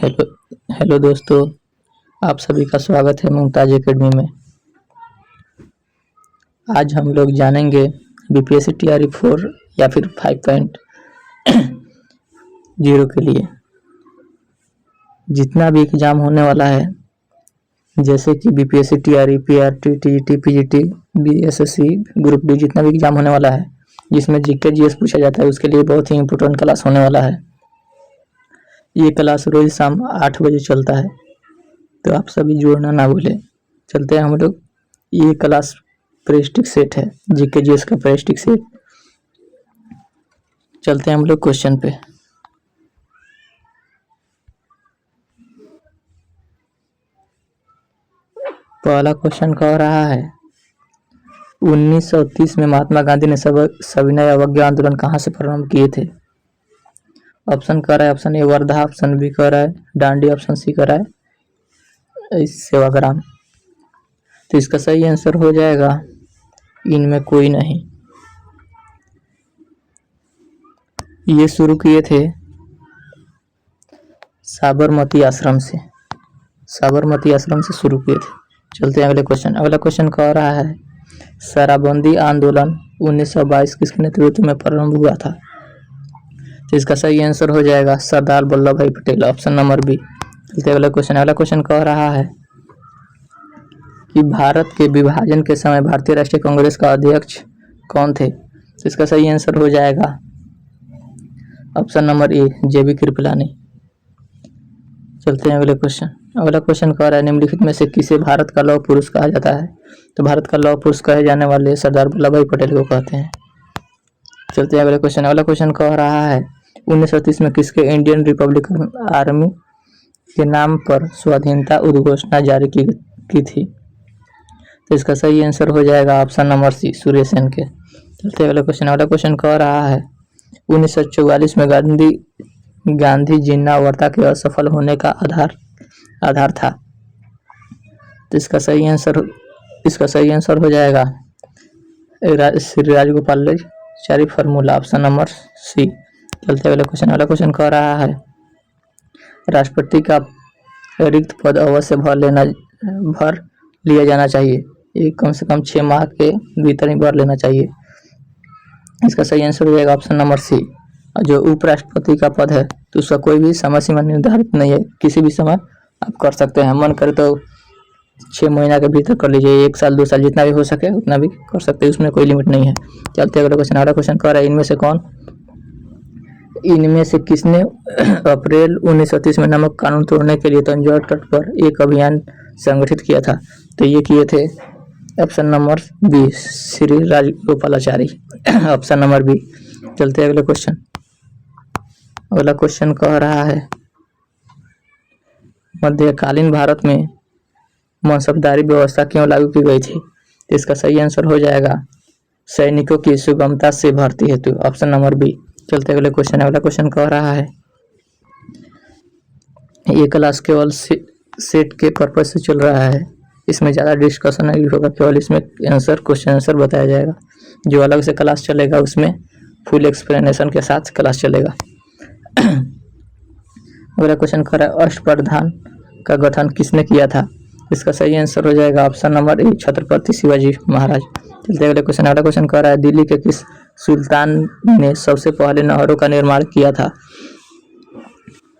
Hello hello दोस्तों, आप सभी का स्वागत है मुमताज एकेडमी में। आज हम लोग जानेंगे बीपीएससी टीआरई 4 या फिर 5.0 के लिए जितना भी एग्जाम होने वाला है, जैसे कि BPSC TRE, PRT, TET, PGT, BSSC, group D, जितना भी एग्जाम होने वाला है जिसमें जीके जीएस पूछा जाता है, उसके लिए बहुत ही इंपॉर्टेंट क्लास होने वाला है। ये क्लास रोज शाम 8 बजे चलता है, तो आप सभी जुड़ना ना भूलें। चलते हैं हम लोग। ये क्लास प्रेस्टिक सेट है, जीके जीएस का प्रेस्टिक सेट। चलते हैं हम लोग क्वेश्चन पे। पहला क्वेश्चन कह रहा है 1930 में महात्मा गांधी ने सविनय अवज्ञा आंदोलन कहाँ से प्रारंभ किए थे? ऑप्शन कह रहा है option A Wardha, option B कह रहा है डांडी, ऑप्शन सी कह रहा है सेवाग्राम। तो इसका सही आंसर हो जाएगा इनमें कोई नहीं। ये शुरू किए थे साबरमती आश्रम से, साबरमती आश्रम से शुरू किए थे। चलते हैं अगले क्वेश्चन। अगला क्वेश्चन कह रहा है शराबबंदी आंदोलन 1922 किसके नेतृत्व में प्रारंभ हुआ था? तो इसका सही आंसर हो जाएगा सरदार वल्लभ भाई पटेल, ऑप्शन नंबर बी। चलते हैं अगला क्वेश्चन। अगला क्वेश्चन कह रहा है कि भारत के विभाजन के समय भारतीय राष्ट्रीय कांग्रेस का अध्यक्ष कौन थे? तो इसका सही आंसर हो जाएगा ऑप्शन नंबर ए जेबी कृपलानी। चलते हैं अगले क्वेश्चन। अगला क्वेश्चन कह रहा है निम्नलिखित में से किसे भारत का लौह पुरुष कहा जाता है? तो भारत का लौह पुरुष कहे जाने वाले सरदार वल्लभ भाई पटेल को कहते हैं। चलते हैं अगले क्वेश्चन। अगला क्वेश्चन कह रहा है 1930 में किसके इंडियन रिपब्लिकन आर्मी के नाम पर स्वाधीनता उद्घोषणा जारी की थी? तो इसका सही आंसर हो जाएगा ऑप्शन नंबर सी सूर्य सेन के। चलते अगला क्वेश्चन। अगला क्वेश्चन कह रहा है 1944 में गांधी जिन्ना वार्ता के असफल होने का आधार था। तो इसका सही आंसर हो जाएगा Shri Rajagopalachari formula, option number C. चलते अगले क्वेश्चन। अगला क्वेश्चन कह रहा है राष्ट्रपति का रिक्त पद अवश्य भर लिया जाना चाहिए। ये कम से कम 6 माह के भीतर ही भर लेना चाहिए। इसका सही आंसर हो जाएगा ऑप्शन नंबर सी। जो उपराष्ट्रपति का पद है तो उसका कोई भी समय सीमा निर्धारित नहीं है, किसी भी समय आप कर सकते हैं। मन करे तो 6 महीना के भीतर कर लीजिए, 1 साल 2 साल जितना भी हो सके उतना भी कर सकते हैं, उसमें कोई लिमिट नहीं है। चलते अगला क्वेश्चन। अगला क्वेश्चन कह रहा है इनमें से किसने अप्रैल 1930 में नमक कानून तोड़ने के लिए तंजौर तट पर एक अभियान संगठित किया था? तो ये किए थे option number B Shri Rajagopalachari, option number B. चलते अगले क्वेश्चन। अगला क्वेश्चन कह रहा है मध्यकालीन भारत में मनसबदारी व्यवस्था क्यों लागू की गई थी? तो इसका सही आंसर हो जाएगा सैनिकों की सुगमता से भर्ती हेतु, ऑप्शन नंबर बी। चलते अगले क्वेश्चन। अगला क्वेश्चन कह रहा है ये क्लास केवल सेट के पर्पज से चल रहा है, इसमें ज़्यादा डिस्कशन नहीं होगा, केवल इसमें क्वेश्चन आंसर बताया जाएगा। जो अलग से क्लास चलेगा उसमें फुल एक्सप्लेनेशन के साथ क्लास चलेगा। अगला क्वेश्चन कर रहा है अष्टप्रधान का गठन किसने किया था? इसका सही आंसर हो जाएगा option number A Chhatrapati Shivaji Maharaj. चलते अगले क्वेश्चन। अगला क्वेश्चन कर रहा है दिल्ली के किस सुल्तान ने सबसे पहले नहरों का निर्माण किया था?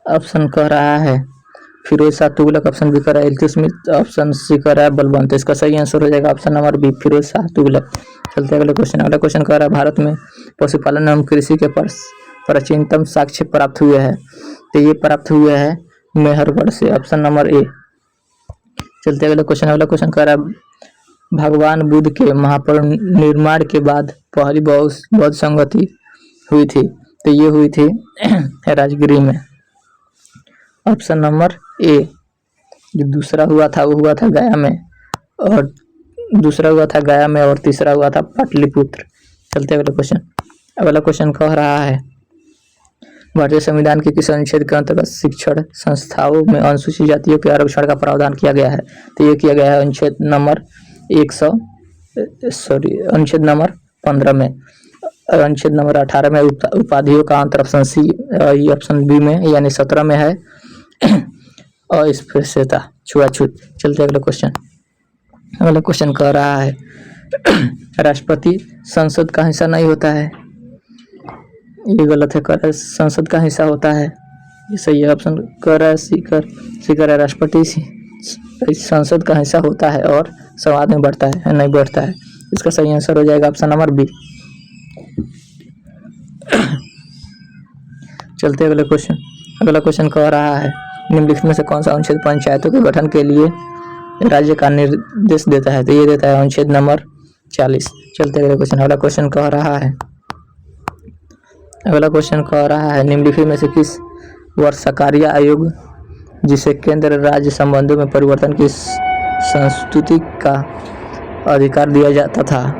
ऑप्शन कह रहा है फिरोज शाह तुगलक, ऑप्शन बी कह रहा है इल्तुतमिश, ऑप्शन सी कह रहा है बलबन। तो इसका सही आंसर हो जाएगा option number B Firoz Shah Tughlaq. चलते अगले क्वेश्चन। अगला क्वेश्चन कह रहा है भारत में पशुपालन एवं कृषि के प्राचीनतम साक्ष्य प्राप्त हुए हैं? तो ये प्राप्त हुए हैं मेहरगढ़ से, ऑप्शन नंबर ए। चलते अगले क्वेश्चन। अगला क्वेश्चन कह रहा है भगवान बुद्ध के महापरिनिर्वाण के बाद पहली बौद्ध संगति हुई थी? तो ये हुई थी राजगिरी में, ऑप्शन नंबर ए। जो दूसरा हुआ था वो हुआ था गया में, और तीसरा हुआ था पाटलिपुत्र। चलते अगले क्वेश्चन। अगला क्वेश्चन कह रहा है भारतीय संविधान के किस अनुच्छेद के अंतर्गत शिक्षण संस्थाओं में अनुसूचित जातियों के आरक्षण का प्रावधान किया गया है? तो ये किया गया है अनुच्छेद नंबर 15 में। अनुच्छेद नंबर 18 में उपाधियों का अंतर, ऑप्शन सी। ऑप्शन बी में यानी 17 में है अस्पृश्यता, छुआछूत। चलते अगले क्वेश्चन। अगला क्वेश्चन कह रहा है राष्ट्रपति संसद का हिस्सा नहीं होता है। ये गलत है, कह रहा है संसद का हिस्सा होता है। ये सही है ऑप्शन, कह रहा है सीकर है राष्ट्रपति संसद का हिस्सा होता है और संवाद में बढ़ता है, नहीं बढ़ता है। इसका सही आंसर हो जाएगा ऑप्शन नंबर बी। चलते अगले क्वेश्चन। अगला क्वेश्चन कह रहा है निम्नलिखित में से कौन सा अनुच्छेद पंचायतों के गठन के लिए राज्य का निर्देश देता है। तो ये देता है अनुच्छेद नंबर 40। चलते अगले क्वेश्चन। अगला क्वेश्चन कह रहा है निम्नलिखित में से किस वर्ष सरकारीय आयोग जिसे केंद्र राज्य संबंधों में परिवर्तन की संस्तुति का अधिकार दिया जाता था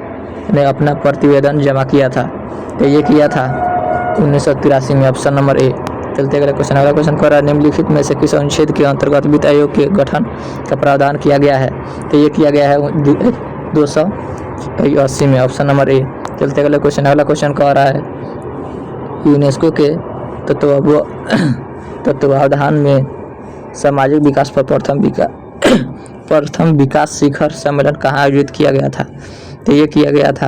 ने अपना प्रतिवेदन जमा किया था। तो ये किया था 1983 में, ऑप्शन नंबर ए। चलते अगला क्वेश्चन। अगला क्वेश्चन कर रहा है निम्नलिखित में से किस अनुच्छेद के अंतर्गत वित्त आयोग के गठन का प्रावधान किया गया है। तो ये किया गया है 280 में, ऑप्शन नंबर ए। चलते अगला क्वेश्चन। अगला क्वेश्चन कह रहा है यूनेस्को के तत्वावधान में सामाजिक विकास पर प्रथम विकास शिखर सम्मेलन कहाँ आयोजित किया गया था। तो ये किया गया था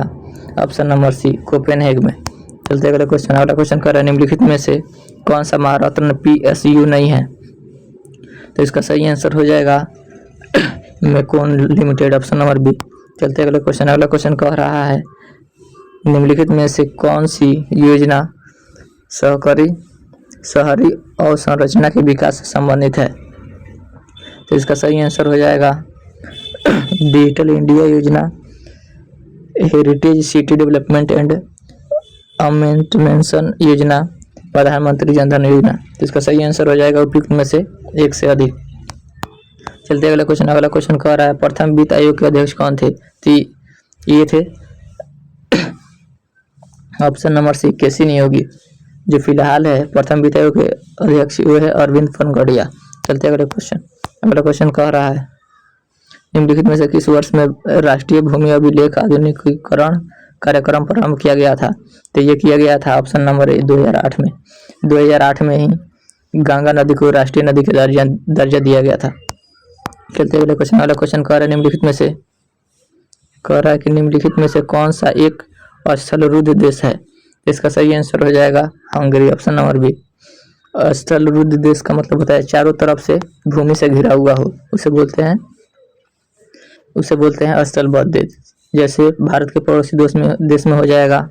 ऑप्शन नंबर सी, कोपेनहेग में। चलते अगले क्वेश्चन। अगला क्वेश्चन कर रहा है निम्नलिखित में से कौन सा महारत्न PSU नहीं है। तो इसका सही आंसर हो जाएगा MECON limited, option number B. चलते अगले क्वेश्चन। अगला क्वेश्चन कह रहा है निम्नलिखित में से कौन सी योजना शहरी अवसंरचना के विकास से संबंधित है। तो इसका सही आंसर हो जाएगा डिजिटल इंडिया योजना, हेरिटेज सिटी डेवलपमेंट एंड अमेंटमेंशन योजना, प्रधानमंत्री जनधन योजना। तो इसका सही आंसर हो जाएगा उपयुक्त में से एक से अधिक। चलते अगला क्वेश्चन। अगला क्वेश्चन कह रहा है प्रथम वित्त आयोग के अध्यक्ष कौन थे। तो ये थे ऑप्शन नंबर सी, केसी नियोगी। जो फिलहाल है प्रथम वित्त आयोग के अध्यक्ष वो है अरविंद फनगड़िया। चलते अगले क्वेश्चन। अगला क्वेश्चन कह रहा है निम्नलिखित में से किस वर्ष में राष्ट्रीय भूमि अभिलेख आधुनिकीकरण कार्यक्रम प्रारंभ किया गया था। तो ये किया गया था ऑप्शन नंबर ए, 2008 में। 2008 में ही गंगा नदी को राष्ट्रीय नदी का दर्जा दिया गया था। चलते अगले क्वेश्चन। अगला क्वेश्चन कह रहा है निम्नलिखित में से कौन सा एक स्थलरुद्ध देश है। इसका सही आंसर हो जाएगा हंगरी, ऑप्शन नंबर बी। स्थलरुद्ध देश का मतलब होता है चारों तरफ से भूमि से घिरा हुआ हो, उसे बोलते हैं स्थलबद्ध देश। जैसे भारत के पड़ोसी देश में हो जाएगा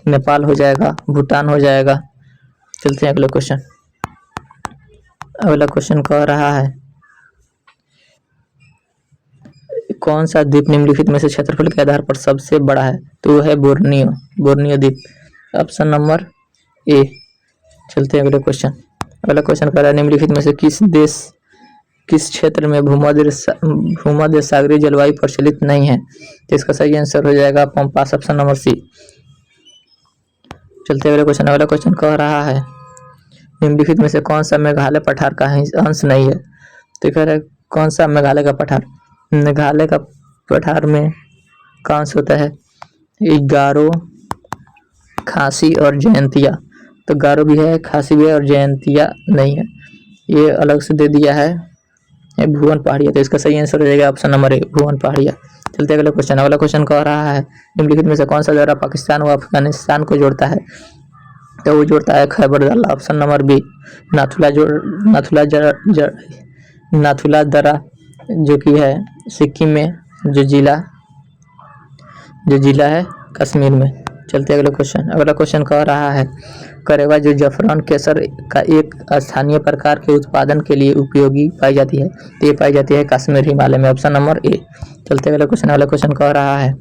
नेपाल, हो जाएगा भूटान, हो जाएगा। चलते हैं अगले क्वेश्चन। अगला क्वेश्चन कह रहा है कौन सा द्वीप निम्नलिखित में से क्षेत्रफल के आधार पर सबसे बड़ा है। तो वो है बोर्नियो द्वीप, ऑप्शन नंबर ए। चलते हैं अगले क्वेश्चन। अगला क्वेश्चन कह रहा है निम्नलिखित में से किस क्षेत्र में भूमध्य सागरीय जलवायु प्रचलित नहीं है। तो इसका सही आंसर हो जाएगा पंपास, ऑप्शन नंबर सी। चलते अगले क्वेश्चन। अगला क्वेश्चन कह रहा है निम्नलिखित में से कौन सा मेघालय पठार का अंश नहीं है। तो कह रहा है कौन सा मेघालय का पठार। मेघालय का पठार में का अंश होता है गारो, खासी और जयंतिया। तो गारो भी है, खासी भी है और जयंतिया नहीं है, ये अलग से दे दिया है भुवन पहाड़िया। तो इसका सही आंसर हो जाएगा ऑप्शन नंबर ए, भुवन पहाड़िया। चलते अगले क्वेश्चन। अगला क्वेश्चन कह रहा है निम्नलिखित में से कौन सा दर्रा पाकिस्तान व अफगानिस्तान को जोड़ता है। तो वो जोड़ता है खैबर दर्रा, ऑप्शन नंबर बी। नाथुला दर्रा जो कि है सिक्किम में, जो जिला है कश्मीर में। चलते अगले क्वेश्चन। अगला क्वेश्चन कह रहा है करेवा जो जफरान केसर का एक स्थानीय प्रकार के उत्पादन के लिए उपयोगी पाई जाती है। तो ये पाई जाती है कश्मीर हिमालय में, ऑप्शन नंबर ए। चलते अगले क्वेश्चन। अगला क्वेश्चन कह रहा है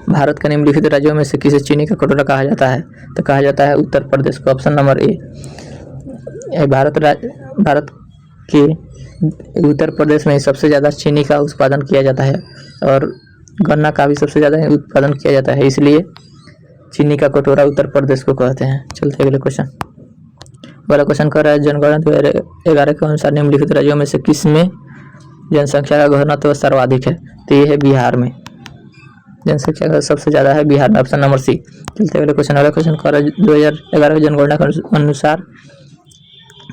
भारत के निम्नलिखित राज्यों में से किसे चीनी का कटोरा कहा जाता है। तो कहा जाता है उत्तर प्रदेश को, ऑप्शन नंबर ए। भारत के उत्तर प्रदेश में सबसे ज़्यादा चीनी का उत्पादन किया जाता है और गन्ना का भी सबसे ज़्यादा उत्पादन किया जाता है, इसलिए चीनी का कटोरा उत्तर प्रदेश को कहते हैं। चलते अगले क्वेश्चन। अगला क्वेश्चन कर रहा है जनगणना 2011 के अनुसार निम्नलिखित राज्यों में से किस में जनसंख्या का घनत्व सर्वाधिक है। तो ये है बिहार में, जनसंख्या का सबसे ज़्यादा है बिहार में, ऑप्शन नंबर सी। चलते अगले क्वेश्चन। अगला क्वेश्चन कर रहा है 2011 की जनगणना के अनुसार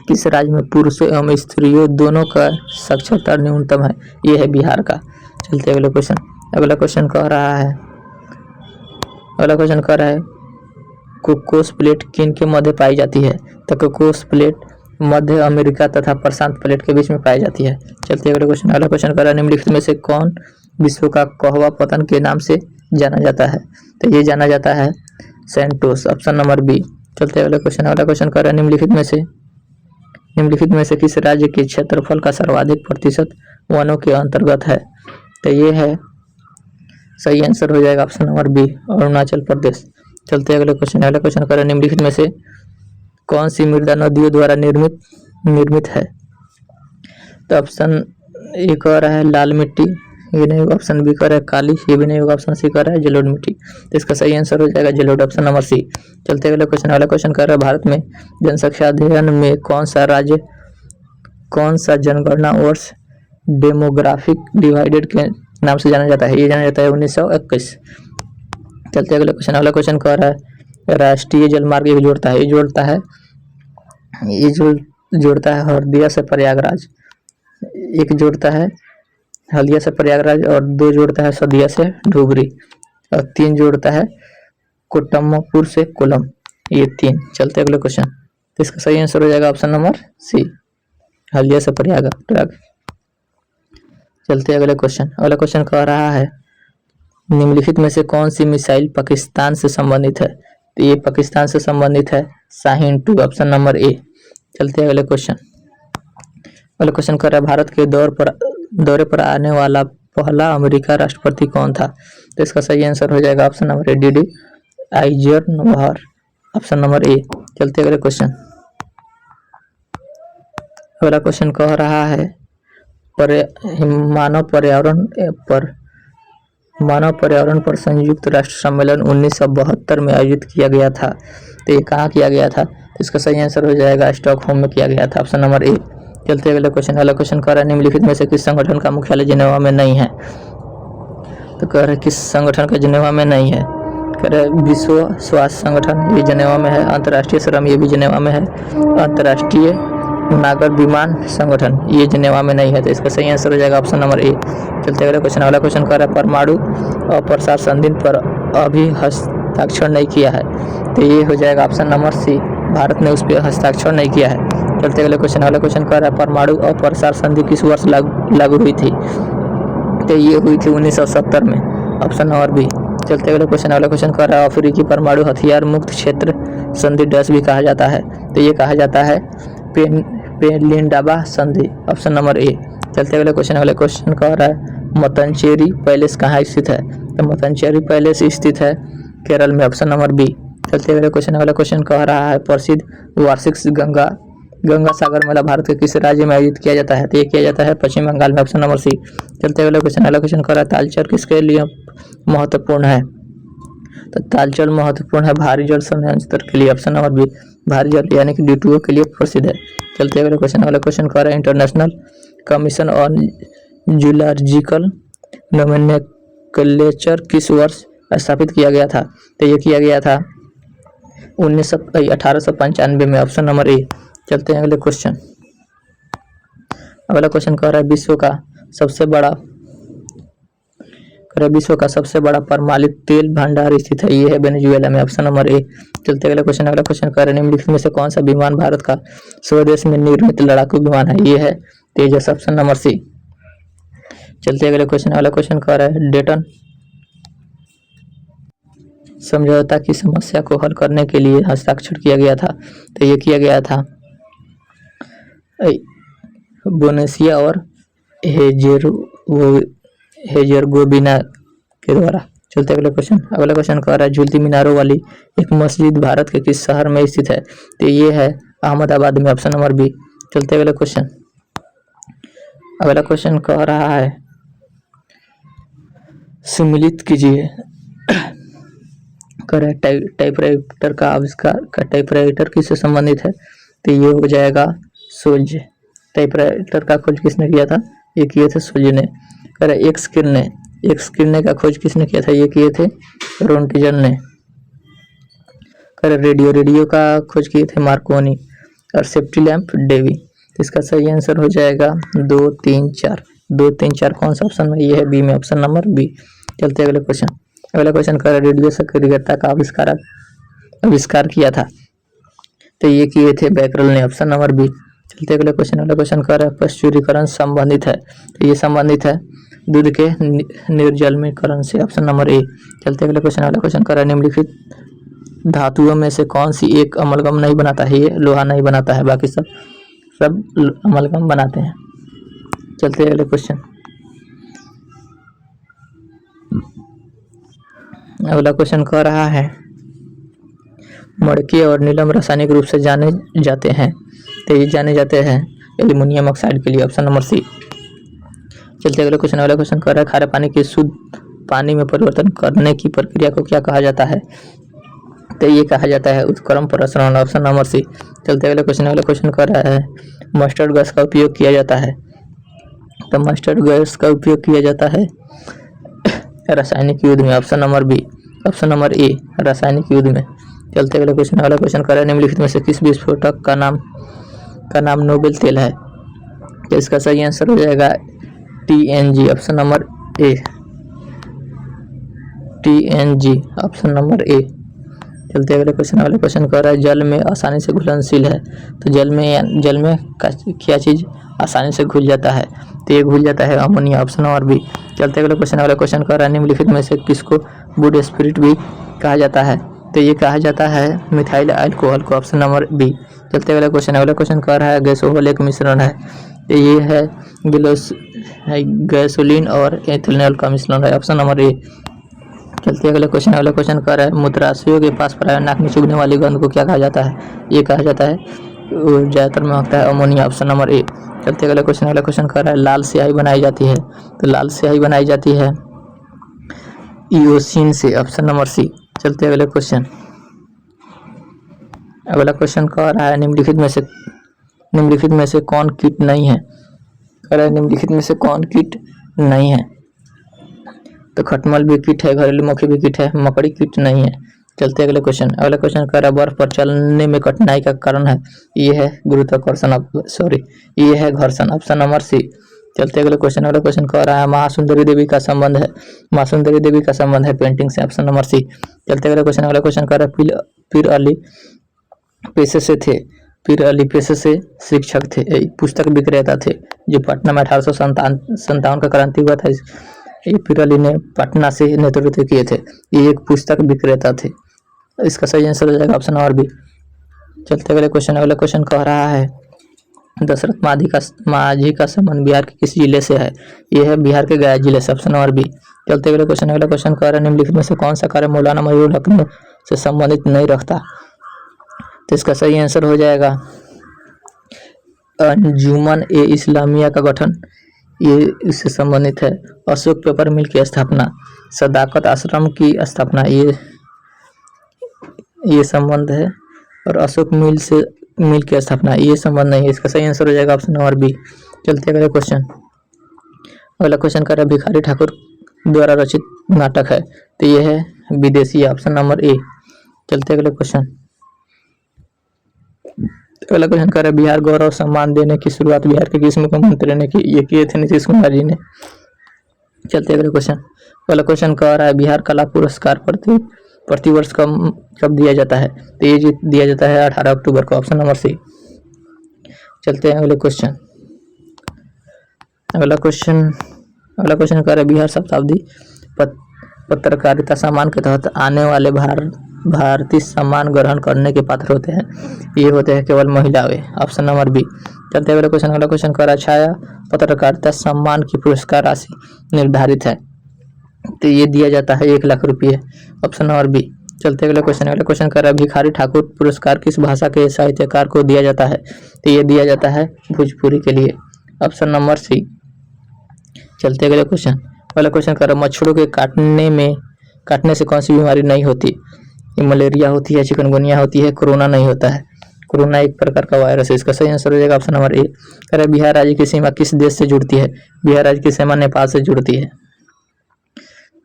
किस राज्य में पुरुषों एवं स्त्रियों दोनों का साक्षरता न्यूनतम है? ये है बिहार का। चलते अगले क्वेश्चन। अगला क्वेश्चन कह रहा है कोकोस प्लेट किन के मध्य पाई जाती है? तो कोकोस प्लेट मध्य अमेरिका तथा प्रशांत प्लेट के बीच में पाई जाती है। चलते अगले क्वेश्चन। अगला क्वेश्चन कर रहा है निम्नलिखित में से कौन विश्व का कहवा पतन के नाम से जाना जाता है? तो ये जाना जाता है सेंटोस, ऑप्शन नंबर बी। चलते अगले क्वेश्चन। अगला क्वेश्चन कर रहा है निम्नलिखित में से किस राज्य के क्षेत्रफल का सर्वाधिक प्रतिशत वनों के अंतर्गत है? तो ये है, सही आंसर हो जाएगा option number B, Arunachal Pradesh. चलते अगले क्वेश्चन। अगला क्वेश्चन कर रहे हैं निम्नलिखित में से कौन सी मृदा नदियों द्वारा निर्मित है? तो ऑप्शन ए कह रहा है लाल मिट्टी, ये नहीं होगा। ऑप्शन बी कह रहा है काली, ये भी नहीं होगा। ऑप्शन सी कह रहा है जलोढ़ मिट्टी। तो इसका सही आंसर हो जाएगा जलोढ़, ऑप्शन नंबर सी। चलते अगले क्वेश्चन। अगला क्वेश्चन कर रहा है भारत में जनसंख्या अध्ययन में कौन सा जनगणना वर्ष डेमोग्राफिक डिवाइडेड के नाम से जाना जाता है? ये जाना जाता है 1921। चलते अगले क्वेश्चन। अगला क्वेश्चन कह रहा है राष्ट्रीय जलमार्ग एक जोड़ता है हल्दिया से प्रयागराज, एक जोड़ता है हल्दिया से प्रयागराज, और 2 जोड़ता है सदिया से धुबरी, और 3 जोड़ता है कोट्टमपुर से कोलम, ये 3। चलते अगले क्वेश्चन। तो इसका सही आंसर हो जाएगा ऑप्शन नंबर सी, हल्दिया से प्रयाग। चलते अगले क्वेश्चन। अगला क्वेश्चन कह रहा है निम्नलिखित में से कौन सी मिसाइल पाकिस्तान से संबंधित है? तो ये पाकिस्तान से संबंधित है शाहीन 2, ऑप्शन नंबर ए। चलते अगले क्वेश्चन। अगला क्वेश्चन कर रहा है भारत के दौरे पर आने वाला पहला अमेरिका राष्ट्रपति कौन था? तो इसका सही आंसर हो जाएगा option number A, D Eisenhower, option number A. चलते अगले क्वेश्चन। अगला क्वेश्चन कह रहा है मानव पर्यावरण पर संयुक्त राष्ट्र सम्मेलन 1972 में आयोजित किया गया था। तो ये कहाँ किया गया था? तो इसका सही आंसर हो जाएगा स्टॉकहोम में किया गया था, ऑप्शन नंबर ए। चलते अगले क्वेश्चन। अगला क्वेश्चन कह रहा है निम्नलिखित में से किस संगठन का मुख्यालय जिनेवा में नहीं है? तो कह रहे किस संगठन का जिनेवा में नहीं है? कह रहे विश्व स्वास्थ्य संगठन, ये जिनेवा में है। अंतर्राष्ट्रीय श्रम, ये भी जिनेवा में है। अंतर्राष्ट्रीय नागर विमान संगठन, ये जिनेवा में नहीं है। तो इसका सही आंसर हो जाएगा ऑप्शन नंबर ए। चलते अगले क्वेश्चन। अगला क्वेश्चन कह रहा है परमाणु अप्रसार संधि पर अभी हस्ताक्षर नहीं किया है। तो ये हो जाएगा ऑप्शन नंबर सी, भारत ने उस पर हस्ताक्षर नहीं किया है। चलते अगले क्वेश्चन। अगला क्वेश्चन कह रहा है परमाणु अप्रसार संधि किस वर्ष लागू हुई थी? तो ये हुई थी 1970 में, ऑप्शन नंबर बी। चलते अगले क्वेश्चन। अगला क्वेश्चन कह रहा है अफ्रीकी परमाणु हथियार मुक्त क्षेत्र संधि डैश भी कहा जाता है। तो ये कहा जाता है पेलिंडाबा संधि, ऑप्शन नंबर ए। चलते अगले क्वेश्चन। अगले क्वेश्चन कह रहा है मतंचेरी पैलेस कहाँ स्थित है? तो मतंचेरी पैलेस स्थित है केरल में, ऑप्शन नंबर बी। चलते अगले क्वेश्चन। अगला क्वेश्चन कह रहा है प्रसिद्ध वार्षिक गंगा सागर मेला भारत के किस राज्य में आयोजित किया जाता है? तो ये किया जाता है पश्चिम बंगाल में, ऑप्शन नंबर सी। चलते अगले क्वेश्चन। अगला क्वेश्चन कह रहा है तालचर किसके लिए महत्वपूर्ण है? तो तालचर महत्वपूर्ण है भारी जल संयंत्र के लिए, ऑप्शन नंबर बी। भारी जल यानी कि D2O के लिए प्रसिद्ध है। चलते अगले क्वेश्चन। अगला क्वेश्चन कह रहा है international commission on zoological nomenclature किस वर्ष स्थापित किया गया था? तो ये किया गया था 1895 में, ऑप्शन नंबर ए। चलते हैं अगले क्वेश्चन। अगला क्वेश्चन कह रहा है विश्व का सबसे बड़ा परमाणु तेल भंडार स्थित है। ये है वेनेजुएला में, ऑप्शन नंबर ए। चलते अगले क्वेश्चन। अगला क्वेश्चन कह रहे हैं निम्नलिखित में से कौन सा विमान भारत का स्वदेश में निर्मित लड़ाकू विमान है? ये है तेजस, ऑप्शन नंबर सी। चलते अगले क्वेश्चन। अगला क्वेश्चन कह रहा है डेटन समझौता की समस्या को हल करने के लिए हस्ताक्षर किया गया था। तो ये किया गया था बोनेसिया और हेजरगोविना के द्वारा। चलते अगले क्वेश्चन। अगला क्वेश्चन कह रहा है झूलती मीनारों वाली एक मस्जिद भारत के किस शहर में स्थित है? तो ये है अहमदाबाद में, ऑप्शन नंबर बी। चलते अगले क्वेश्चन। अगला क्वेश्चन कह रहा है सम्मिलित कीजिए करे टाइपराइटर का आविष्कार का टाइपराइटर किससे संबंधित है? तो ये हो जाएगा सोल्ज। टाइपराइटर का खोज किसने किया था? ये किए थे सोल्ज ने। करे एक्स किरणें का खोज किसने किया था? ये किए थे रोन्टिजन ने। करे रेडियो का खोज किए थे मार्कोनी। और सेफ्टी लैंप डेवी। तो इसका सही आंसर हो जाएगा 2, 3, 4। 2, 3, 4 कौन सा ऑप्शन में? ये है बी में, ऑप्शन नंबर बी। चलते अगले क्वेश्चन। अगला क्वेश्चन कर रेडियो सक्रियता का आविष्कार किया था? तो ये किए थे बैकरल ने, ऑप्शन नंबर बी। चलते अगले क्वेश्चन। अगला क्वेश्चन कर पश्चुरीकरण संबंधित है? तो ये संबंधित है दूध के निर्जलीकरण से, ऑप्शन नंबर ए। चलते अगले क्वेश्चन। अगला क्वेश्चन कर निम्नलिखित धातुओं में से कौन सी एक अमलगम नहीं बनाता है? ये लोहा नहीं बनाता है, बाकी सब अमलगम बनाते हैं। चलते अगले क्वेश्चन। अगला क्वेश्चन कह रहा है मड़के और नीलम रासायनिक रूप से जाने जाते हैं? तो ये जाने जाते हैं एल्युमिनियम ऑक्साइड के लिए, ऑप्शन नंबर सी। चलते अगले क्वेश्चन। अगला क्वेश्चन कह रहा है खारे पानी के शुद्ध पानी में परिवर्तन करने की प्रक्रिया को क्या कहा जाता है? तो ये कहा जाता है उत्क्रम प्रसरण, ऑप्शन नंबर सी। चलते अगले क्वेश्चन। अगला क्वेश्चन कर रहा है मस्टर्ड गैस का उपयोग किया जाता है? तो मस्टर्ड गैस का उपयोग किया जाता है रासायनिक युद्ध में, option number B. Option number A रासायनिक युद्ध में। चलते अगले क्वेश्चन। अगला क्वेश्चन कर रहा है निम्नलिखित में से किस विस्फोटक का नाम नोबेल तेल है? तो इसका सही आंसर हो जाएगा TNG, option number A. TNG, option number A. चलते अगले क्वेश्चन। अगले क्वेश्चन कर रहा है जल में आसानी से घुलनशील है? तो जल में क्या चीज़ आसानी से घुल जाता है? तो ये घुल जाता है अमोनिया, ऑप्शन नंबर बी। चलते अगले क्वेश्चन। अगला क्वेश्चन कर रहा है निम्नलिखित में से किसको वुड स्पिरिट भी कहा जाता है? तो ये कहा जाता है मिथाइल अल्कोहल को, ऑप्शन नंबर बी। चलते अगला क्वेश्चन। अगला क्वेश्चन कह रहा है गैसोहॉल एक मिश्रण है? तो ये है गैसोलीन और एथेनॉल का मिश्रण है, ऑप्शन नंबर ए। चलते अगले क्वेश्चन। अगला क्वेश्चन कर रहा है मूत्राशयों के पास प्राय नाक में चुभने वाली गंध को क्या कहा जाता है? ये कहा जाता है ज़्यादातर में होता है अमोनिया, ऑप्शन नंबर ए। चलते अगले क्वेश्चन। अगला क्वेश्चन कर रहा है लाल स्याही बनाई जाती है? तो लाल स्याही बनाई जाती है इओसिन से, ऑप्शन नंबर सी। चलते अगले क्वेश्चन। अगला क्वेश्चन कह रहा है निम्नलिखित में से कौन कीट नहीं है? कह रहा है निम्नलिखित में से कौन कीट नहीं है? तो खटमल भी कीट है, घरेलू मक्खी भी कीट है, मकड़ी कीट नहीं है। चलते अगले क्वेश्चन। अगला क्वेश्चन कह रहा है बर्फ पर चलने में कठिनाई का कारण है? ये है गुरुत्वाकर्षण, ये है घर्षण, ऑप्शन नंबर सी। चलते अगले क्वेश्चन। अगला क्वेश्चन कह रहा है महासुंदरी देवी का संबंध है पेंटिंग से, ऑप्शन नंबर सी। चलते अगले क्वेश्चन। अगला क्वेश्चन कह रहा है पीर अली पेशे से शिक्षक थे, पुस्तक विक्रेता थे, जो पटना में 1857 का क्रांति हुआ था। ये पीर अली ने पटना से नेतृत्व किए थे, ये एक पुस्तक विक्रेता थे। इसका सही आंसर हो जाएगा ऑप्शन नंबर बी। चलते अगले क्वेश्चन। अगला क्वेश्चन कह रहा है दशरथ माझी का संबंध बिहार के किस जिले से है? ये है बिहार के गया जिले से, ऑप्शन नंबर बी। चलते अगले क्वेश्चन। अगला क्वेश्चन कह रहा है निम्नलिखित में से कौन सा कार्य मौलाना मयूर हक से संबंधित नहीं रखता? तो इसका सही आंसर हो जाएगा अंजुमन ए इस्लामिया का गठन, ये इससे संबंधित है। अशोक पेपर मिल की स्थापना, सदाकत आश्रम की स्थापना, ये संबंध है। और अशोक मिल की स्थापना ये संबंध नहीं है। इसका सही आंसर हो जाएगा ऑप्शन नंबर बी। चलते अगले क्वेश्चन। अगला क्वेश्चन कर रहा है भिखारी ठाकुर द्वारा रचित नाटक है? तो ये है विदेशी, ऑप्शन नंबर ए। चलते अगले क्वेश्चन। अगला क्वेश्चन कर रहा है बिहार गौरव सम्मान देने की शुरुआत बिहार के किस मुख्यमंत्री ने की? ये किए थे नीतीश कुमार जी ने। चलते अगले क्वेश्चन। अगला क्वेश्चन कह रहा है बिहार कला पुरस्कार प्रतिवर्ष कब दिया जाता है? तो ये दिया जाता है 18 अक्टूबर को, ऑप्शन नंबर सी। चलते हैं अगले क्वेश्चन। अगला क्वेश्चन कह रहा है बिहार शताब्दी पत्रकारिता सम्मान के तहत आने वाले भारतीय सम्मान ग्रहण करने के पात्र होते हैं? ये होते हैं केवल महिलाएं, ऑप्शन नंबर बी। चलते अगला क्वेश्चन। अगला क्वेश्चन कर रहा है छाया पत्रकारिता सम्मान की पुरस्कार राशि निर्धारित है? तो ये दिया जाता है 1 लाख रुपये, ऑप्शन नंबर बी। चलते अगले क्वेश्चन। अगला क्वेश्चन कर रहा है भिखारी ठाकुर पुरस्कार किस भाषा के साहित्यकार को दिया जाता है? तो ये दिया जाता है भोजपुरी के लिए, ऑप्शन नंबर सी। चलते अगले क्वेश्चन। अगला क्वेश्चन कर रहा है मच्छरों के काटने से कौन सी बीमारी नहीं होती? ये मलेरिया होती है, चिकनगुनिया होती है, कोरोना नहीं होता है। कोरोना एक प्रकार का वायरस है। इसका सही आंसर हो जाएगा ऑप्शन नंबर ए। कह रहा है बिहार राज्य की सीमा किस देश से जुड़ती है? बिहार राज्य की सीमा नेपाल से जुड़ती है,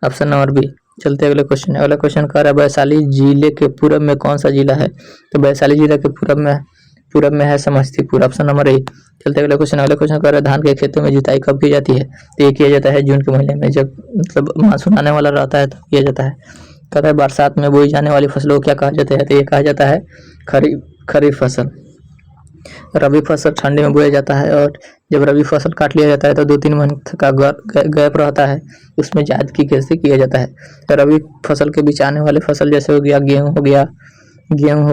ऑप्शन नंबर बी। चलते अगले क्वेश्चन। अगला क्वेश्चन कह रहा है वैशाली जिले के पूरब में कौन सा जिला है? तो वैशाली जिले के पूरब में पूरब में है समस्तीपुर, ऑप्शन नंबर ए। चलते अगले क्वेश्चन कर रहे हैं धान के खेतों में जुताई कब की जाती है? तो ये किया जाता है जून के महीने में, जब मतलब मानसून आने वाला रहता है तो किया जाता है। कहता है बरसात में बोई जाने वाली फसलों को क्या कहा जाता है? तो ये कहा जाता है खरीफ फसल। रबी फसल ठंडी में बोया जाता है, और जब रबी फसल काट लिया जाता है तो 2-3 महीने का गैप रहता है, उसमें जायद की खेती किया जाता है। तो रबी फसल के बीच आने वाले फसल जैसे हो गया गेहूँ हो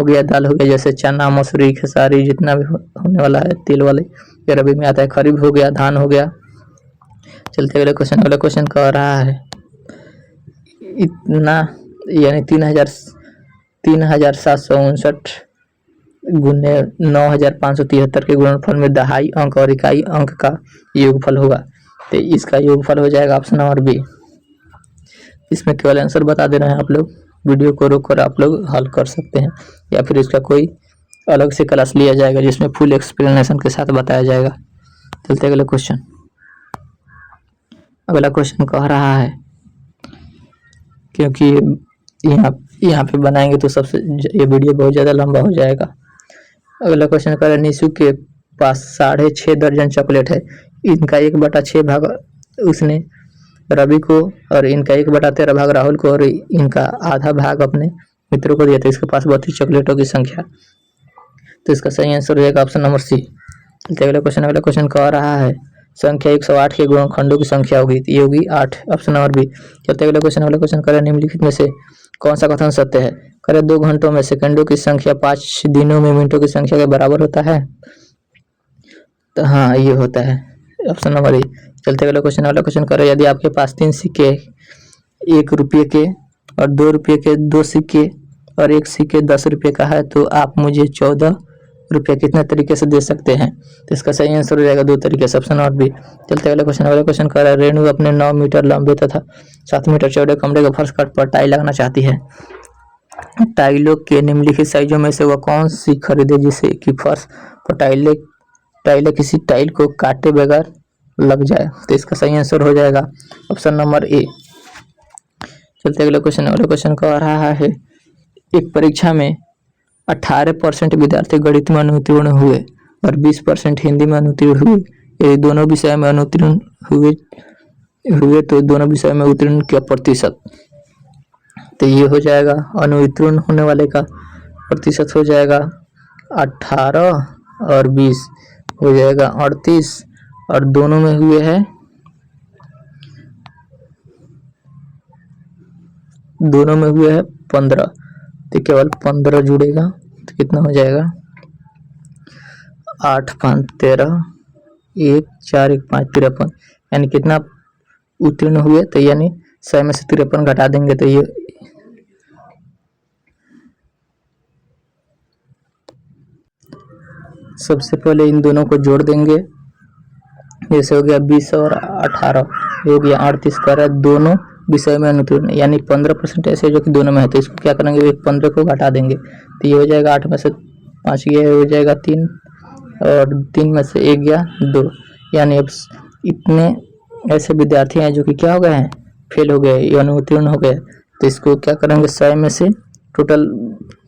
गया, दाल हो गया, जैसे चना, मसूरी, खेसारी, जितना भी होने वाला है तेल वाले, ये रबी में आता है। खरीफ हो गया, धान हो गया। चलते अगले क्वेश्चन कह रहा है इतना यानी 3,759 गुने 9,573 के गुणनफल में दहाई अंक और इकाई अंक का योगफल होगा। तो इसका योगफल हो जाएगा ऑप्शन नंबर बी। इसमें केवल आंसर बता दे रहे हैं आप लोग, वीडियो को रोक कर आप लोग हल कर सकते हैं, या फिर इसका कोई अलग से क्लास लिया जाएगा जिसमें फुल एक्सप्लेनेशन के साथ बताया जाएगा। चलते अगले अगला क्वेश्चन कह रहा है, क्योंकि यहाँ पे बनाएंगे तो सबसे ये वीडियो बहुत ज़्यादा लंबा हो जाएगा। अगला क्वेश्चन कह रहा है निशु के पास 6.5 दर्जन चॉकलेट है, इनका 1/6 भाग उसने रवि को, और इनका 1/13 भाग राहुल को, और इनका आधा भाग अपने मित्रों को दिया। तो इसके पास 32 चॉकलेटों की संख्या। तो इसका सही आंसर हो जाएगा ऑप्शन नंबर सी। चलते अगला क्वेश्चन कह रहा है संख्या 108 के गुणनखंडों की संख्या होगी, तो ये होगी 8, ऑप्शन नंबर बी। चलते अगला क्वेश्चन करें निम्नलिखित में से कौन सा कथन सत्य है? करें 2 घंटों में सेकंडों की संख्या 5 दिनों में मिनटों की संख्या के बराबर होता है? तो हाँ, ये होता है, ऑप्शन नंबर ए। चलते अगला क्वेश्चन करें यदि आपके पास 3 सिक्के 1 रुपये के और 2 रुपये के 2 सिक्के और 1 सिक्के 10 रुपये का है, तो आप मुझे 14 रुपये कितने तरीके से दे सकते हैं? तो इसका सही आंसर हो जाएगा 2 तरीके से, ऑप्शन नंबर बी। चलते अगला क्वेश्चन कर रहा है रेणु अपने 9 मीटर लंबे तथा 7 मीटर चौड़े कमरे के फर्श पर टाइल लगाना चाहती है। टाइलों के निम्नलिखित साइजों में से वह कौन सी खरीदे जिससे कि फर्श पर टाइलें किसी टाइल को काटे बगैर लग जाए? तो इसका सही आंसर हो जाएगा ऑप्शन नंबर ए। चलते अगले क्वेश्चन कह रहा है एक परीक्षा में 18% विद्यार्थी गणित में अनुत्तीर्ण हुए और 20% हिंदी में अनुत्तीर्ण हुए। यदि दोनों विषय में अनुत्तीर्ण हुए तो दोनों विषय में उत्तीर्ण क्या प्रतिशत? तो ये हो जाएगा अनुत्तीर्ण होने वाले का प्रतिशत हो जाएगा 18 और 20 हो जाएगा 38, और दोनों में हुए है 15, तो केवल 15 जुड़ेगा तो कितना हो जाएगा 8 5 13 1 4 1 5 53, यानी कितना उत्तीर्ण हुए? तो यानी 100 में से 53 घटा देंगे तो ये सबसे पहले इन दोनों को जोड़ देंगे, जैसे हो गया 20 और 18 हो गया 38 कर रहा है दोनों विषय में अनुत्तीर्ण, यानी 15% ऐसे जो कि दोनों में है। तो इसको क्या करेंगे 15 को घटा देंगे तो ये हो जाएगा 8 में से 5 गया हो जाएगा 3, और 3 में से 1 गया 2, यानी अब इतने ऐसे विद्यार्थी हैं जो कि क्या हो गए हैं फेल हो गए, यानी उत्तीर्ण हो गए। तो इसको क्या करेंगे 100 में से टोटल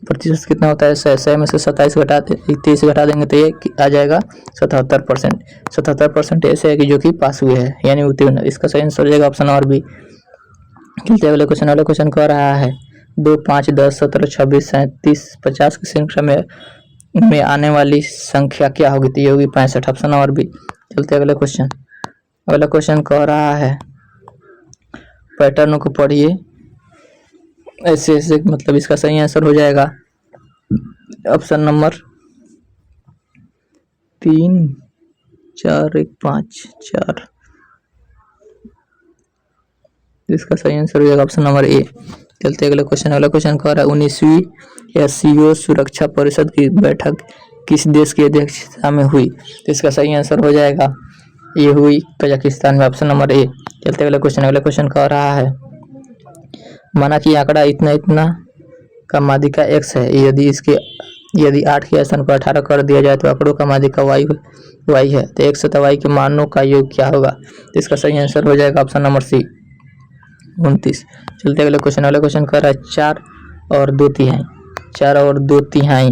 प्रतिशत कितना होता है 100 में से 27 30 घटा देंगे तो ये आ जाएगा 77%। 77% ऐसे है कि जो कि पास हुए हैं यानी उत्तीर्ण। इसका सही आंसर हो जाएगा ऑप्शन और बी। चलते अगले क्वेश्चन कह रहा है 2 5 10 17 26 37 50 की संख्या में आने वाली संख्या क्या होगी? तो ये होगी 65, ऑप्शन और बी। चलते अगला क्वेश्चन कह रहा है पैटर्न को पढ़िए ऐसे ऐसे, मतलब इसका सही आंसर हो जाएगा ऑप्शन नंबर 3 4 1 5 4, इसका सही आंसर हो जाएगा ऑप्शन नंबर ए। चलते अगला क्वेश्चन कह रहा है 19वीं एससीओ सुरक्षा परिषद की बैठक किस देश की अध्यक्षता में हुई? तो इसका सही आंसर हो जाएगा ये हुई कजाकिस्तान में, ऑप्शन नंबर ए। चलते अगला क्वेश्चन कह रहा है माना कि आंकड़ा इतना का माध्यिका x है, यदि 8 के स्थान पर 18 कर दिया जाए तो आंकड़ों का माध्यिका y है, तो x तथा y के मानों का योग क्या होगा? तो इसका सही आंसर हो जाएगा ऑप्शन नंबर सी 29। चलते अगले क्वेश्चन कर रहा है 4 और 2 तिहाई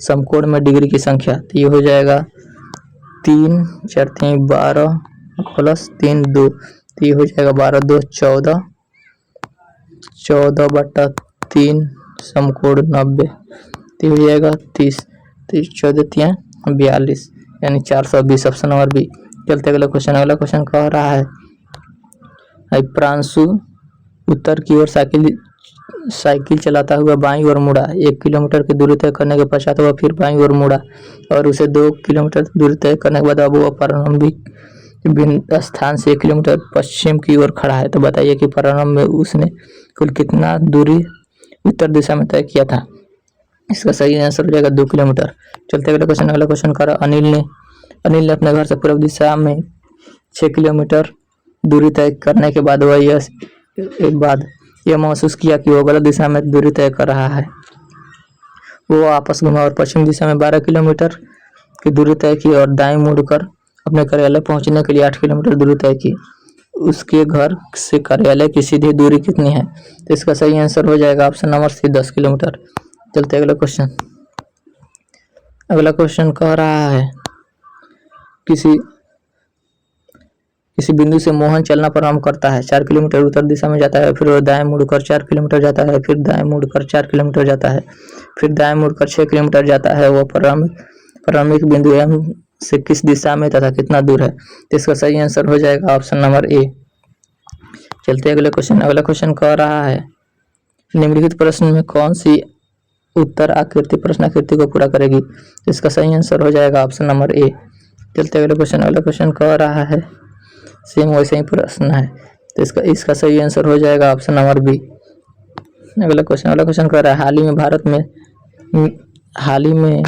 समकोण में डिग्री की संख्या, तो ये हो जाएगा 3 4 3 12 प्लस 3 2, तो ये हो जाएगा 12 2 14, 14/3 समकोण 90, तो हो जाएगा 30, 14 3 42 यानी 420, ऑप्शन नंबर बी। चलते अगला क्वेश्चन कह रहा है प्रांशु उत्तर की ओर साइकिल चलाता हुआ बाईं ओर मुड़ा, 1 किलोमीटर की दूरी तय करने के पश्चात वह फिर बाईं ओर मुड़ा और उसे 2 किलोमीटर दूरी तय करने के बाद अब वह प्रारंभिक स्थान से 1 किलोमीटर पश्चिम की ओर खड़ा है। तो बताइए कि प्रारंभ में उसने कुल कितना दूरी उत्तर दिशा में तय किया था। इसका सही आंसर हो जाएगा 2 किलोमीटर। चलते अगला क्वेश्चन कर अनिल ने अपने घर से पूर्व दिशा में 6 किलोमीटर दूरी तय करने के बाद वह यह महसूस किया कि वह गलत दिशा में दूरी तय कर रहा है। वो वापस घुमा और पश्चिम दिशा में 12 किलोमीटर की दूरी तय की और दाएं मुड़कर अपने कार्यालय पहुंचने के लिए 8 किलोमीटर दूरी तय की। उसके घर से कार्यालय की सीधी दूरी कितनी है। तो इसका सही आंसर हो जाएगा ऑप्शन नंबर सी 10 किलोमीटर। चलते अगला क्वेश्चन कह रहा है किसी बिंदु से मोहन चलना प्रारंभ करता है, 4 किलोमीटर उत्तर दिशा में जाता है, फिर वह दाएं मुड़कर 4 किलोमीटर जाता है, फिर दाएं मुड़कर 4 किलोमीटर जाता है, फिर दाएं मुड़कर 6 किलोमीटर जाता है। वह प्रारंभिक बिंदु एम से किस दिशा में तथा कितना दूर है। तो इसका सही आंसर हो जाएगा ऑप्शन नंबर ए। चलते अगला क्वेश्चन कह रहा है निम्नलिखित प्रश्न में कौन सी उत्तर आकृति प्रश्नाकृति को पूरा करेगी। तो इसका सही आंसर हो जाएगा ऑप्शन नंबर ए। चलते अगला क्वेश्चन कह रहा है सेम वैसे ही प्रश्न है, तो इसका सही आंसर हो जाएगा ऑप्शन नंबर बी। अगला क्वेश्चन कह रहा है हाल ही में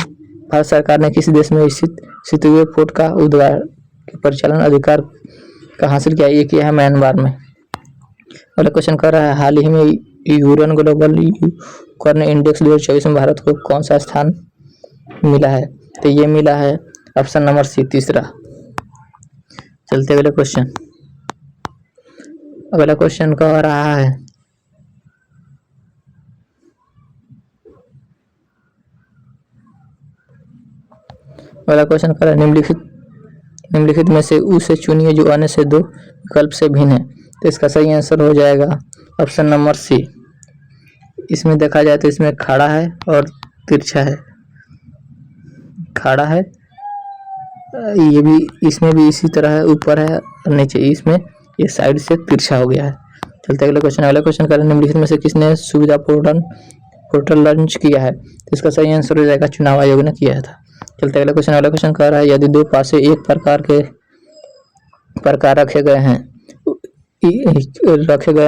भारत सरकार ने किसी देश में स्थित सितुए पोर्ट का उद्घाटन के परिचालन अधिकार का हासिल किया। ये किया है म्यांमार में। अगला क्वेश्चन कह रहा है हाल ही में यूरन ग्लोबल यूनिकॉर्न इंडेक्स 2024 में भारत को कौन सा स्थान मिला है। तो ये मिला है ऑप्शन नंबर सी 3रा। चलते अगला क्वेश्चन कह रहा है निम्नलिखित में से उसे चुनिए जो अन्य से 2 विकल्प से भिन्न है। तो इसका सही आंसर हो जाएगा ऑप्शन नंबर सी। इसमें देखा जाए तो इसमें खड़ा है और तिरछा है, खड़ा है, ये भी इसमें भी इसी तरह है, ऊपर है और नीचे, इसमें ये साइड से तिरछा हो गया है। चलते अगला क्वेश्चन करें निम्नलिखित में से किसने सुविधा पोर्टल लॉन्च किया है। तो इसका सही आंसर हो जाएगा चुनाव आयोग ने किया था। चलते अगला क्वेश्चन कह रहा है यदि 2 पासे एक प्रकार रखे गए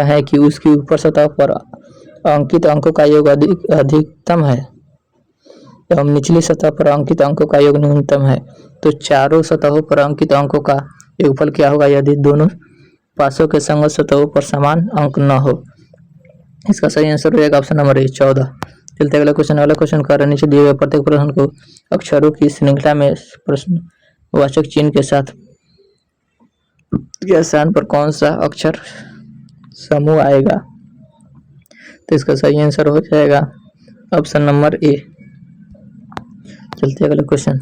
हैं कि उसकी ऊपर सतह पर अंकित अंकों का योग अधिकतम है एवं निचली सतह पर अंकित अंकों का योग न्यूनतम है, तो चारों सतहों पर अंकित अंकों का योगफल क्या होगा यदि दोनों पासों के संगत सतहों पर समान अंक न हो। इसका सही आंसर हो जाएगा ऑप्शन नंबर ए 14। चलते अगला क्वेश्चन कर रहे नीचे दिए हुए प्रत्येक प्रश्न को अक्षरों की श्रृंखला में प्रश्नवाचक चिन्ह के साथ के स्थान पर कौन सा अक्षर समूह आएगा। तो इसका सही आंसर हो जाएगा ऑप्शन नंबर ए। चलते अगला क्वेश्चन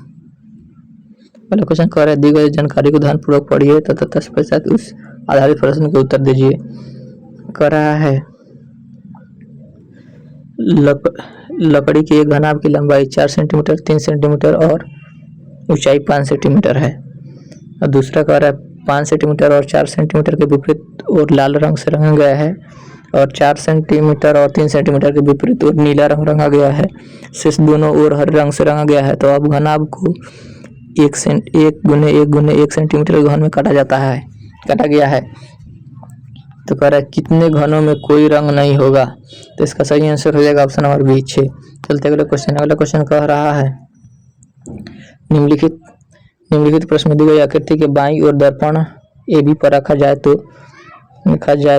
कह रहा है दी गई जानकारी को ध्यानपूर्वक पढ़िए तथा तत्पश्चात उस आधारित प्रश्न के उत्तर दीजिए। कह रहा है लकड़ी के एक घनाभ की लंबाई 4 सेंटीमीटर 3 सेंटीमीटर और ऊंचाई 5 सेंटीमीटर है। और दूसरा कह रहा है 5 सेंटीमीटर और 4 सेंटीमीटर के विपरीत और लाल रंग से रंगा गया है और 4 सेंटीमीटर और 3 सेंटीमीटर के विपरीत और नीला रंग रंगा गया है, शेष दोनों और हरे रंग से रंगा गया है। तो अब घनाभ को 1 गुने 1 सेंटीमीटर घन में काटा गया है। तो कह रहा है कितने घनों में कोई रंग नहीं होगा। तो इसका सही आंसर हो जाएगा ऑप्शन नंबर बी 6। चलते अगला क्वेश्चन कह रहा है निम्नलिखित प्रश्न में दी गई आकृति के बाईं ओर दर्पण ए बी पर रखा जाए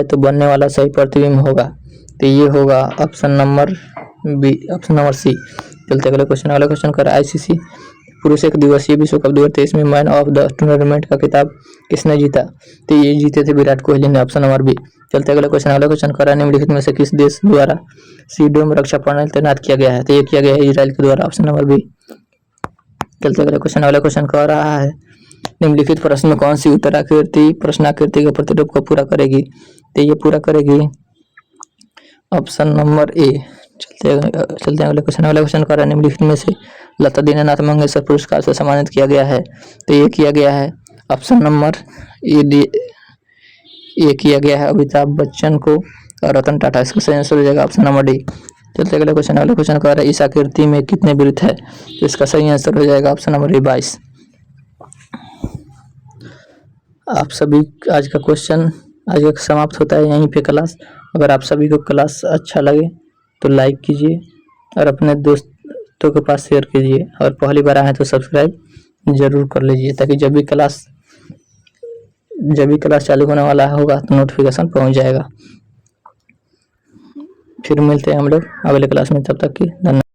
तो बनने वाला सही प्रतिबिंब होगा। तो ये होगा ऑप्शन नंबर सी। चलते अगला क्वेश्चन कर आईसीसी पुरुष एक दिवसीय विश्व कप 2023 में मैन ऑफ द टूर्नामेंट का खिताब किसने जीता? तो ये जीते थे विराट कोहली ने, ऑप्शन नंबर बी। चलते अगला क्वेश्चन कर रहा है, निम्नलिखित में से किस देश द्वारा सीडोम रक्षा प्रणाली तैनात किया गया है? तो ये किया गया है इजराइल के द्वारा, ऑप्शन नंबर बी। चलते अगला क्वेश्चन कर रहा है, निम्नलिखित प्रश्न में कौन सी उत्तराकृति प्रश्नाकृति के प्रतिरूप को पूरा करेगी? तो ये पूरा करेगी ऑप्शन नंबर ए। चलते अगले क्वेश्चन कर रहा है, निम्नलिखित में से लता दीनानाथ मंगेशकर पुरस्कार से सम्मानित किया गया है? तो ये किया गया है ऑप्शन नंबर ये किया गया है अमिताभ बच्चन को और रतन टाटा। इसका सही आंसर हो जाएगा ऑप्शन नंबर डी। चलते अगले क्वेश्चन कर रहा है, इस आकृति में कितने वृत्त है? तो इसका सही आंसर हो जाएगा ऑप्शन नंबर ए 22। आप सभी आज का समाप्त होता है यहीं पे क्लास। अगर आप सभी को क्लास अच्छा लगे तो लाइक कीजिए और अपने दोस्तों के पास शेयर कीजिए, और पहली बार आए तो सब्सक्राइब जरूर कर लीजिए, ताकि जब भी क्लास चालू होने वाला होगा तो नोटिफिकेशन पहुंच जाएगा। फिर मिलते हैं हम लोग अगले क्लास में, तब तक की धन्यवाद।